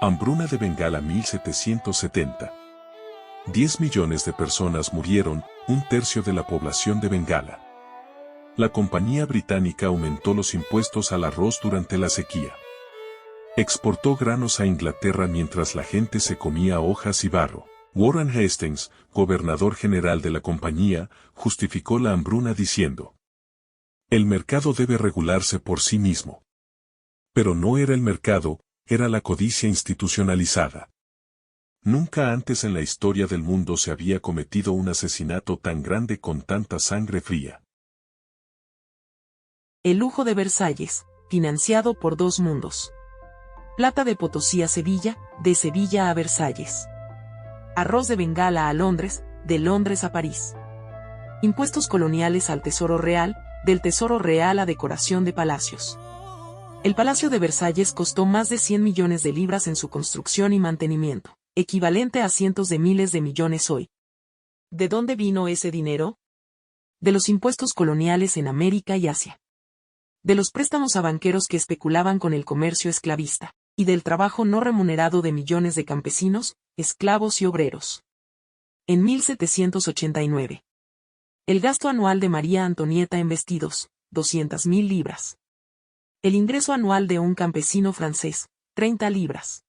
Hambruna de Bengala 1770. 10 millones de personas murieron, un tercio de la población de Bengala. La compañía británica aumentó los impuestos al arroz durante la sequía. Exportó granos a Inglaterra mientras la gente se comía hojas y barro. Warren Hastings, gobernador general de la compañía, justificó la hambruna diciendo: "El mercado debe regularse por sí mismo". Pero no era el mercado, era la codicia institucionalizada. Nunca antes en la historia del mundo se había cometido un asesinato tan grande con tanta sangre fría. El lujo de Versalles, financiado por dos mundos. Plata de Potosí a Sevilla, de Sevilla a Versalles. Arroz de Bengala a Londres, de Londres a París. Impuestos coloniales al Tesoro Real, del Tesoro Real a decoración de palacios. El Palacio de Versalles costó más de 100 millones de libras en su construcción y mantenimiento, equivalente a cientos de miles de millones hoy. ¿De dónde vino ese dinero? De los impuestos coloniales en América y Asia. De los préstamos a banqueros que especulaban con el comercio esclavista, y del trabajo no remunerado de millones de campesinos, esclavos y obreros. En 1789. El gasto anual de María Antonieta en vestidos, 200.000 libras. El ingreso anual de un campesino francés, 30 libras.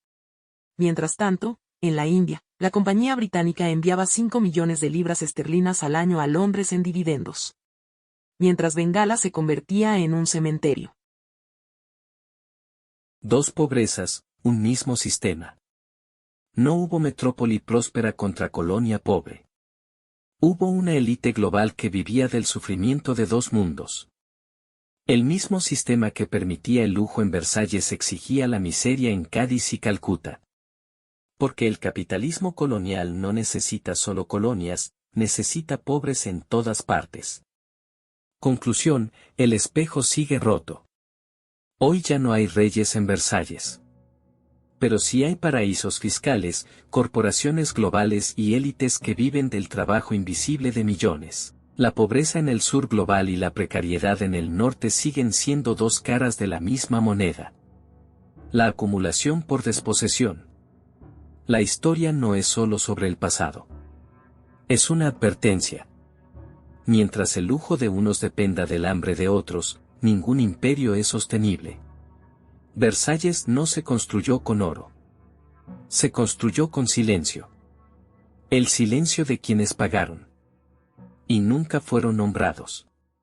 Mientras tanto, en la India, la compañía británica enviaba 5 millones de libras esterlinas al año a Londres en dividendos. Mientras Bengala se convertía en un cementerio. Dos pobrezas, un mismo sistema. No hubo metrópoli próspera contra colonia pobre. Hubo una élite global que vivía del sufrimiento de dos mundos. El mismo sistema que permitía el lujo en Versalles exigía la miseria en Cádiz y Calcuta. Porque el capitalismo colonial no necesita solo colonias, necesita pobres en todas partes. Conclusión, el espejo sigue roto. Hoy ya no hay reyes en Versalles. Pero sí hay paraísos fiscales, corporaciones globales y élites que viven del trabajo invisible de millones. La pobreza en el sur global y la precariedad en el norte siguen siendo dos caras de la misma moneda. La acumulación por desposesión. La historia no es solo sobre el pasado. Es una advertencia. Mientras el lujo de unos dependa del hambre de otros, ningún imperio es sostenible. Versalles no se construyó con oro. Se construyó con silencio. El silencio de quienes pagaron. Y nunca fueron nombrados.